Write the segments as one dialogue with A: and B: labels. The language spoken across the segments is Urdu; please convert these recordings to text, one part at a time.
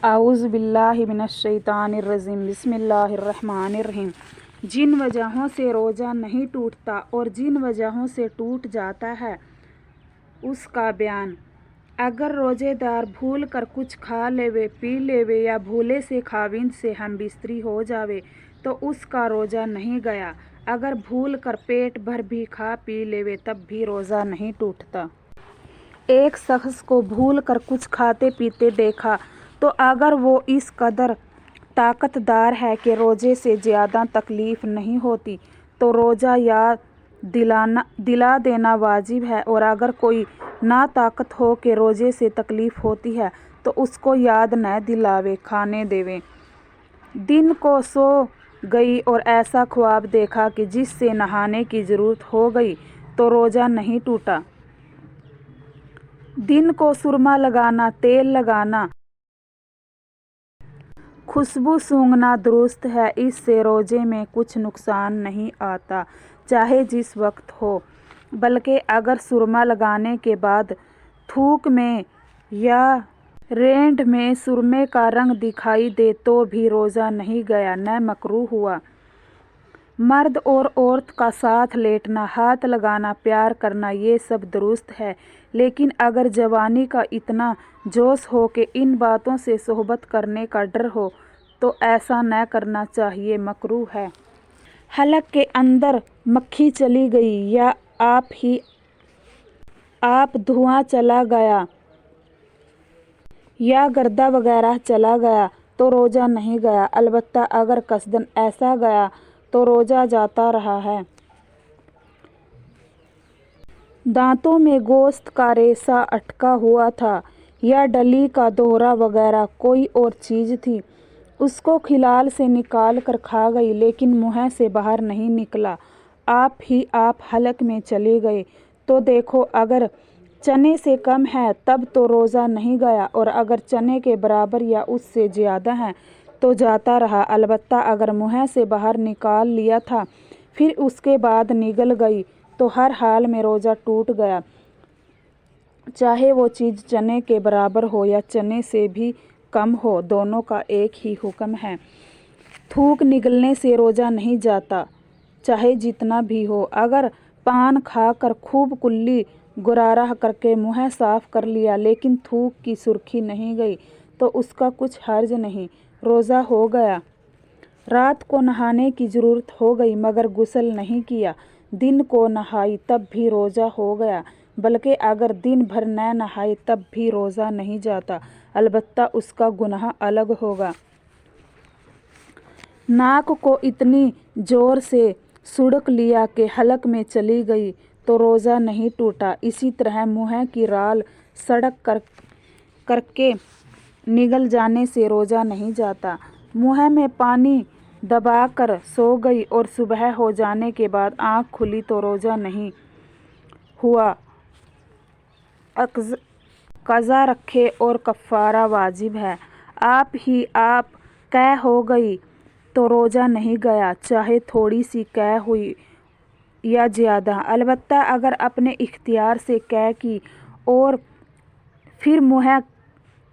A: اعوذ باللہ من الشیطان الرجیم بسم اللہ الرحمن الرحیم۔ جن وجہوں سے روزہ نہیں ٹوٹتا اور جن وجہوں سے ٹوٹ جاتا ہے اس کا بیان۔ اگر روزے دار بھول کر کچھ کھا لیوے پی لیوے یا بھولے سے خاوند سے ہم بستری ہو جاوے تو اس کا روزہ نہیں گیا۔ اگر بھول کر پیٹ بھر بھی کھا پی لیوے تب بھی روزہ نہیں ٹوٹتا۔ ایک شخص کو بھول کر کچھ کھاتے پیتے دیکھا تو اگر وہ اس قدر طاقت دار ہے کہ روزے سے زیادہ تکلیف نہیں ہوتی تو روزہ یاد دلا دینا واجب ہے، اور اگر کوئی ناطاقت ہو کہ روزے سے تکلیف ہوتی ہے تو اس کو یاد نہ دلاوے، کھانے دیوے۔ دن کو سو گئی اور ایسا خواب دیکھا کہ جس سے نہانے کی ضرورت ہو گئی تو روزہ نہیں ٹوٹا۔ دن کو سرما لگانا، تیل لگانا، خوشبو سونگھنا درست ہے، اس سے روزے میں کچھ نقصان نہیں آتا، چاہے جس وقت ہو۔ بلکہ اگر سرما لگانے کے بعد تھوک میں یا رینڈ میں سرمے کا رنگ دکھائی دے تو بھی روزہ نہیں گیا نہ مکروہ ہوا۔ مرد اور عورت کا ساتھ لیٹنا، ہاتھ لگانا، پیار کرنا یہ سب درست ہے، لیکن اگر جوانی کا اتنا جوش ہو کہ ان باتوں سے صحبت کرنے کا ڈر ہو تو ایسا نہ کرنا چاہیے، مکروہ ہے۔ حلق کے اندر مکھی چلی گئی یا آپ دھواں چلا گیا یا گردہ وغیرہ چلا گیا تو روزہ نہیں گیا، البتہ اگر قصداً ایسا گیا تو روزہ جاتا رہا ہے۔ دانتوں میں گوشت کا ریشہ اٹکا ہوا تھا یا ڈلی کا دورہ وغیرہ کوئی اور چیز تھی، اس کو خلال سے نکال کر کھا گئی لیکن منہ سے باہر نہیں نکلا، آپ ہی آپ حلق میں چلی گئی تو دیکھو اگر چنے سے کم ہے تب تو روزہ نہیں گیا، اور اگر چنے کے برابر یا اس سے زیادہ ہے تو جاتا رہا، البتہ اگر منہ سے باہر نکال لیا تھا پھر اس کے بعد نگل گئی تو ہر حال میں روزہ ٹوٹ گیا، چاہے وہ چیز چنے کے برابر ہو یا چنے سے بھی کم ہو، دونوں کا ایک ہی حکم ہے۔ تھوک نگلنے سے روزہ نہیں جاتا، چاہے جتنا بھی ہو۔ اگر پان کھا کر خوب کلی گرارہ کر کے منہ صاف کر لیا لیکن تھوک کی سرخی نہیں گئی تو اس کا کچھ حرج نہیں، روزہ ہو گیا۔ رات کو نہانے کی ضرورت ہو گئی مگر غسل نہیں کیا، دن کو نہائی تب بھی روزہ ہو گیا، بلکہ اگر دن بھر نہ نہائی تب بھی روزہ نہیں جاتا، البتہ اس کا گناہ الگ ہوگا۔ ناک کو اتنی زور سے سڑک لیا کہ حلق میں چلی گئی تو روزہ نہیں ٹوٹا، اسی طرح منہ کی رال سڑک کر کے نگل جانے سے روزہ نہیں جاتا۔ منہ میں پانی دبا کر سو گئی اور صبح ہو جانے کے بعد آنکھ کھلی تو روزہ نہیں ہوا، قضا رکھے اور کفارہ واجب ہے۔ آپ ہی آپ قے ہو گئی تو روزہ نہیں گیا، چاہے تھوڑی سی قے ہوئی یا زیادہ، البتہ اگر اپنے اختیار سے قے کی اور پھر منہ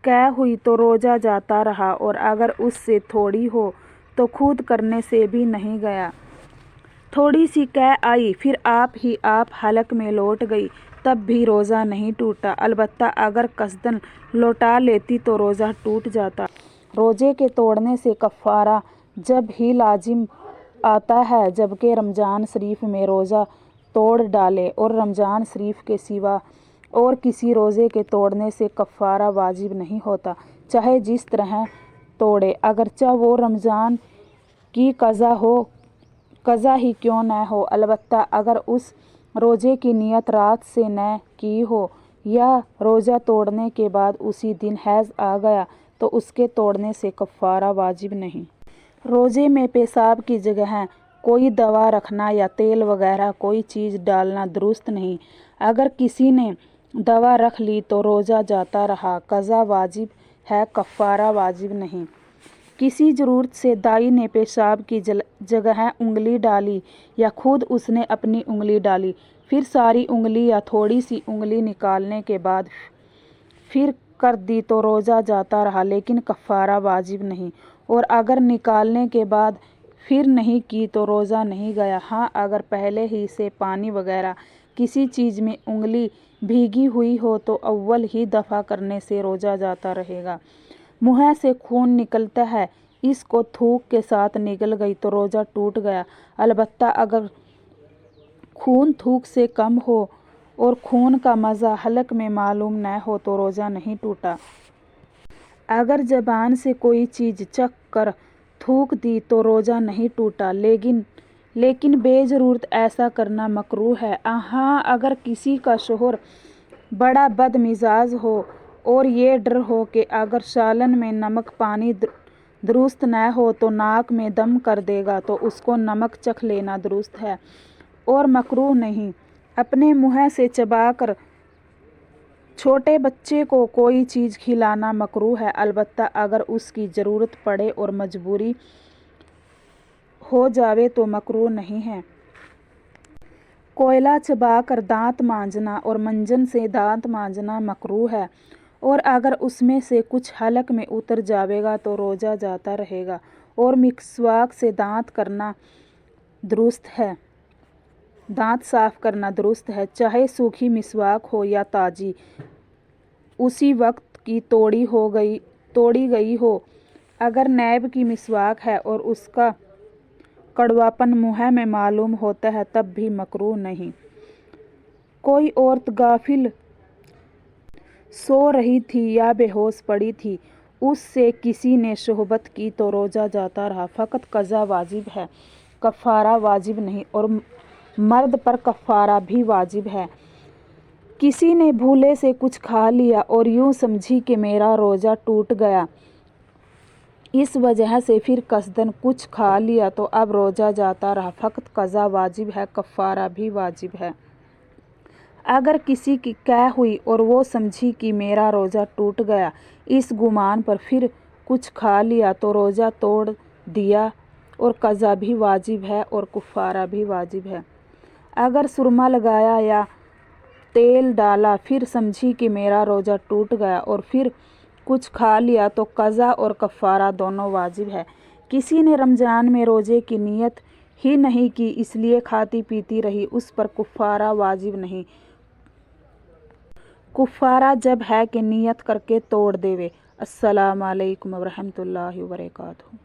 A: قے ہوئی تو روزہ جاتا رہا، اور اگر اس سے تھوڑی ہو تو خود کرنے سے بھی نہیں گیا۔ تھوڑی سی قے آئی پھر آپ ہی آپ حلق میں لوٹ گئی تب بھی روزہ نہیں ٹوٹا، البتہ اگر قصداً لوٹا لیتی تو روزہ ٹوٹ جاتا۔ روزے کے توڑنے سے کفارہ جب ہی لازم آتا ہے جبکہ رمضان شریف میں روزہ توڑ ڈالے، اور رمضان شریف کے سوا اور کسی روزے کے توڑنے سے کفارہ واجب نہیں ہوتا، چاہے جس طرح توڑے، اگرچہ وہ رمضان کی قضا ہی کیوں نہ ہو، البتہ اگر اس روزے کی نیت رات سے نہ کی ہو یا روزہ توڑنے کے بعد اسی دن حیض آ گیا تو اس کے توڑنے سے کفارہ واجب نہیں۔ روزے میں پیشاب کی جگہ کوئی دوا رکھنا یا تیل وغیرہ کوئی چیز ڈالنا درست نہیں، اگر کسی نے دوا رکھ لی تو روزہ جاتا رہا، قضا واجب ہے، کفارہ واجب نہیں۔ کسی ضرورت سے دائی نے پیشاب کی جگہ انگلی ڈالی یا خود اس نے اپنی انگلی ڈالی، پھر ساری انگلی یا تھوڑی سی انگلی نکالنے کے بعد پھر کر دی تو روزہ جاتا رہا لیکن کفارہ واجب نہیں، اور اگر نکالنے کے بعد پھر نہیں کی تو روزہ نہیں گیا۔ ہاں، اگر پہلے ہی سے پانی وغیرہ کسی چیز میں انگلی بھیگی ہوئی ہو تو اول ہی دفع کرنے سے روزہ جاتا رہے گا۔ منہ سے خون نکلتا ہے، اس کو تھوک کے ساتھ نگل گئی تو روزہ ٹوٹ گیا، البتہ اگر خون تھوک سے کم ہو اور خون کا مزہ حلق میں معلوم نہ ہو تو روزہ نہیں ٹوٹا۔ اگر زبان سے کوئی چیز چکھ کر تھوک دی تو روزہ نہیں ٹوٹا، لیکن بے ضرورت ایسا کرنا مکروہ ہے۔ ہاں، اگر کسی کا شوہر بڑا بد مزاج ہو اور یہ ڈر ہو کہ اگر سالن میں نمک پانی درست نہ ہو تو ناک میں دم کر دے گا تو اس کو نمک چکھ لینا درست ہے اور مکروہ نہیں۔ اپنے منہ سے چبا کر چھوٹے بچے کو کوئی چیز کھلانا مکروہ ہے، البتہ اگر اس کی ضرورت پڑے اور مجبوری ہو جائے تو مکروہ نہیں ہے۔ کوئلہ چبا کر دانت مانجنا اور منجن سے دانت مانجنا مکروہ ہے، اور اگر اس میں سے کچھ حلق میں اتر جائے گا تو روزہ جاتا رہے گا، اور مسواک سے دانت صاف کرنا درست ہے، چاہے سوکھی مسواک ہو یا تازی، اسی وقت کی توڑی گئی ہو۔ اگر نیب کی مسواک ہے اور اس کا کڑواپن منہ میں معلوم ہوتا ہے تب بھی مکروہ نہیں۔ کوئی عورت غافل سو رہی تھی یا بے ہوش پڑی تھی، اس سے کسی نے صحبت کی تو روزہ جاتا رہا، فقط قضا واجب ہے، کفارہ واجب نہیں، اور مرد پر کفارہ بھی واجب ہے۔ کسی نے بھولے سے کچھ کھا لیا اور یوں سمجھی کہ میرا روزہ ٹوٹ گیا، اس وجہ سے پھر قصداً کچھ کھا لیا تو اب روزہ جاتا رہا، فقط قضا واجب ہے، کفارہ بھی واجب ہے۔ اگر کسی کی قے ہوئی اور وہ سمجھی کہ میرا روزہ ٹوٹ گیا، اس گمان پر پھر کچھ کھا لیا تو روزہ توڑ دیا اور قضا بھی واجب ہے اور کفارہ بھی واجب ہے۔ اگر سرما لگایا یا تیل ڈالا پھر سمجھی کہ میرا روزہ ٹوٹ گیا اور پھر کچھ کھا لیا تو قضا اور کفارہ دونوں واجب ہے۔ کسی نے رمضان میں روزے کی نیت ہی نہیں کی اس لیے کھاتی پیتی رہی، اس پر کفارہ واجب نہیں، کفارہ جب ہے کہ نیت کر کے توڑ دے۔ السلام علیکم ورحمۃ اللہ وبرکاتہ۔